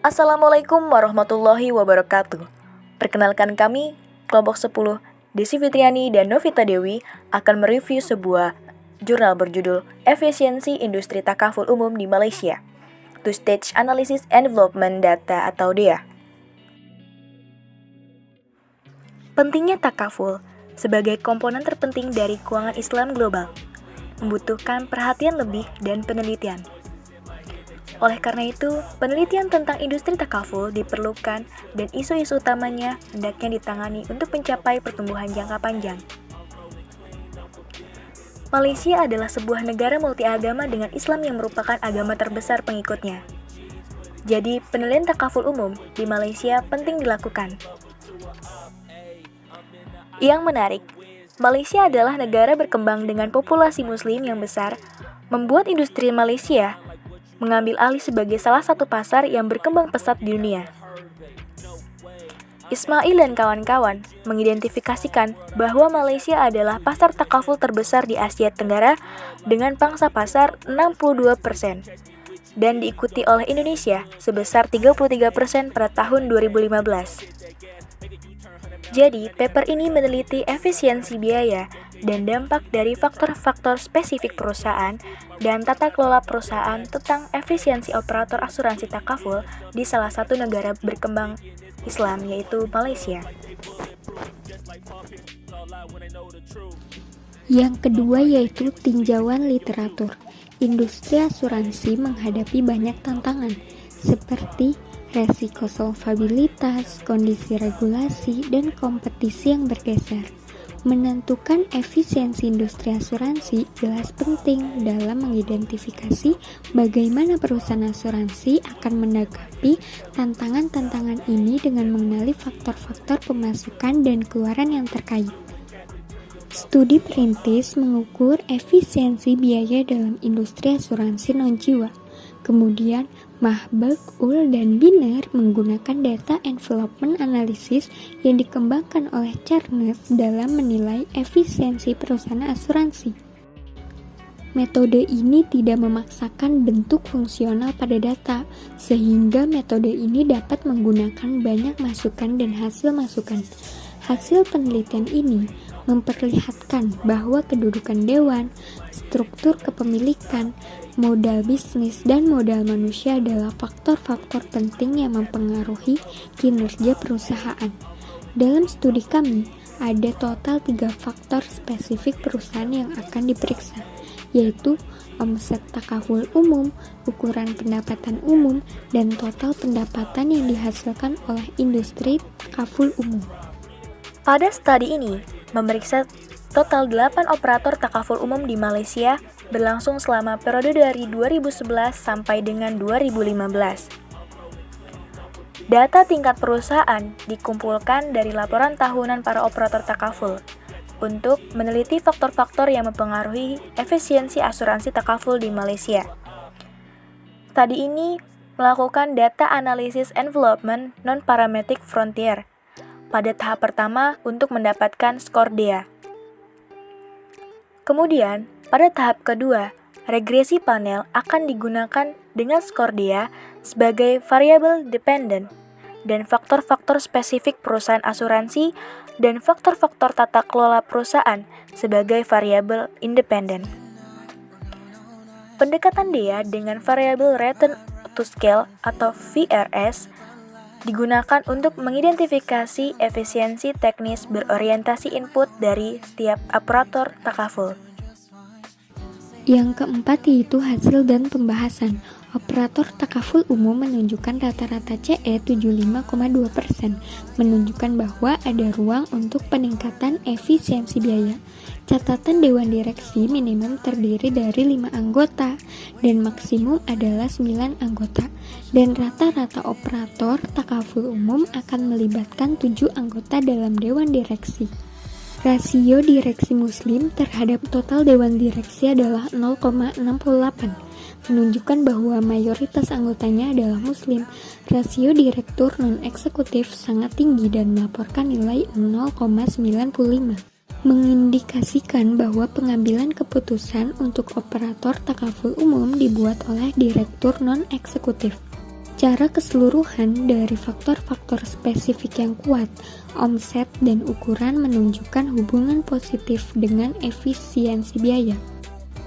Assalamualaikum warahmatullahi wabarakatuh. Perkenalkan kami, kelompok 10, Desi Fitriani dan Novita Dewi akan mereview sebuah jurnal berjudul Efisiensi Industri Takaful Umum di Malaysia, Two-Stage Analysis and Development Data atau DEA. Pentingnya takaful sebagai komponen terpenting dari keuangan Islam global, membutuhkan perhatian lebih dan penelitian. Oleh karena itu, penelitian tentang industri takaful diperlukan dan isu-isu utamanya hendaknya ditangani untuk mencapai pertumbuhan jangka panjang. Malaysia adalah sebuah negara multiagama dengan Islam yang merupakan agama terbesar pengikutnya. Jadi, penelitian takaful umum di Malaysia penting dilakukan. Yang menarik, Malaysia adalah negara berkembang dengan populasi Muslim yang besar, membuat industri Malaysia mengambil alih sebagai salah satu pasar yang berkembang pesat di dunia. Ismail dan kawan-kawan mengidentifikasikan bahwa Malaysia adalah pasar takaful terbesar di Asia Tenggara dengan pangsa pasar 62% dan diikuti oleh Indonesia sebesar 33% pada tahun 2015. Jadi, paper ini meneliti efisiensi biaya dan dampak dari faktor-faktor spesifik perusahaan dan tata kelola perusahaan tentang efisiensi operator asuransi takaful di salah satu negara berkembang Islam, yaitu Malaysia. Yang kedua yaitu tinjauan literatur. Industri asuransi menghadapi banyak tantangan, seperti resiko solvabilitas, kondisi regulasi, dan kompetisi yang bergeser. Menentukan efisiensi industri asuransi jelas penting dalam mengidentifikasi bagaimana perusahaan asuransi akan menanggapi tantangan-tantangan ini dengan mengenali faktor-faktor pemasukan dan keluaran yang terkait. Studi perintis mengukur efisiensi biaya dalam industri asuransi non-jiwa. Kemudian, Mahbag, Ul, dan Biner menggunakan data envelopment analysis yang dikembangkan oleh Charnes dalam menilai efisiensi perusahaan asuransi. Metode ini tidak memaksakan bentuk fungsional pada data, sehingga metode ini dapat menggunakan banyak masukan dan hasil masukan. Hasil penelitian ini memperlihatkan bahwa kedudukan dewan, struktur kepemilikan, modal bisnis, dan modal manusia adalah faktor-faktor penting yang mempengaruhi kinerja perusahaan. Dalam studi kami, ada total 3 faktor spesifik perusahaan yang akan diperiksa, yaitu omset takaful umum, ukuran pendapatan umum, dan total pendapatan yang dihasilkan oleh industri takaful umum. Pada studi ini, memeriksa total 8 operator takaful umum di Malaysia berlangsung selama periode dari 2011 sampai dengan 2015. Data tingkat perusahaan dikumpulkan dari laporan tahunan para operator takaful untuk meneliti faktor-faktor yang mempengaruhi efisiensi asuransi takaful di Malaysia. Studi ini melakukan data analysis envelopment non-parametric frontier pada tahap pertama untuk mendapatkan skor DEA. Kemudian, pada tahap kedua, regresi panel akan digunakan dengan skor DEA sebagai variabel dependent dan faktor-faktor spesifik perusahaan asuransi dan faktor-faktor tata kelola perusahaan sebagai variabel independen. Pendekatan DEA dengan variabel return to scale atau VRS digunakan untuk mengidentifikasi efisiensi teknis berorientasi input dari setiap operator takaful. Yang keempat yaitu hasil dan pembahasan. Operator takaful umum menunjukkan rata-rata CE 75,2%, menunjukkan bahwa ada ruang untuk peningkatan efisiensi biaya. Catatan Dewan Direksi minimum terdiri dari 5 anggota dan maksimum adalah 9 anggota, dan rata-rata operator takaful umum akan melibatkan 7 anggota dalam Dewan Direksi. Rasio direksi Muslim terhadap total Dewan Direksi adalah 0,68, menunjukkan bahwa mayoritas anggotanya adalah Muslim. Rasio direktur non-eksekutif sangat tinggi dan melaporkan nilai 0,95. Mengindikasikan bahwa pengambilan keputusan untuk operator takaful umum dibuat oleh direktur non-eksekutif. Secara keseluruhan, dari faktor-faktor spesifik yang kuat, omset dan ukuran menunjukkan hubungan positif dengan efisiensi biaya.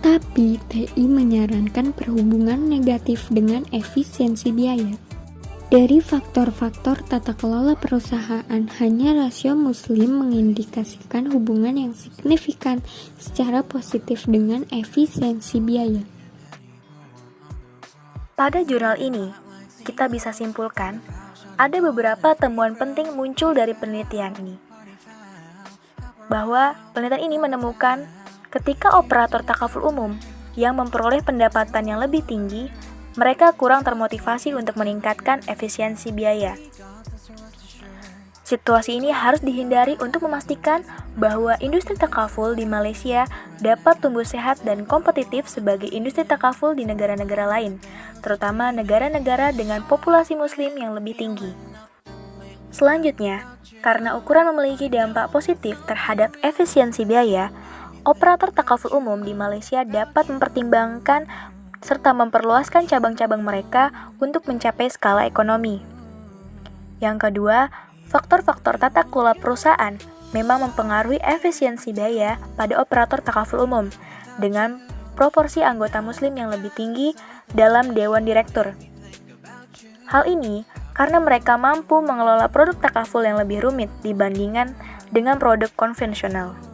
Tapi, TI menyarankan perhubungan negatif dengan efisiensi biaya. Dari faktor-faktor tata kelola perusahaan, hanya rasio Muslim mengindikasikan hubungan yang signifikan secara positif dengan efisiensi biaya. Pada jurnal ini, kita bisa simpulkan ada beberapa temuan penting muncul dari penelitian ini. Bahwa penelitian ini menemukan ketika operator takaful umum yang memperoleh pendapatan yang lebih tinggi, mereka kurang termotivasi untuk meningkatkan efisiensi biaya. Situasi ini harus dihindari untuk memastikan bahwa industri takaful di Malaysia dapat tumbuh sehat dan kompetitif sebagai industri takaful di negara-negara lain, terutama negara-negara dengan populasi muslim yang lebih tinggi. Selanjutnya, karena ukuran memiliki dampak positif terhadap efisiensi biaya, operator takaful umum di Malaysia dapat mempertimbangkan serta memperluaskan cabang-cabang mereka untuk mencapai skala ekonomi. Yang kedua, faktor-faktor tata kelola perusahaan memang mempengaruhi efisiensi biaya pada operator takaful umum dengan proporsi anggota muslim yang lebih tinggi dalam dewan direktur. Hal ini karena mereka mampu mengelola produk takaful yang lebih rumit dibandingkan dengan produk konvensional.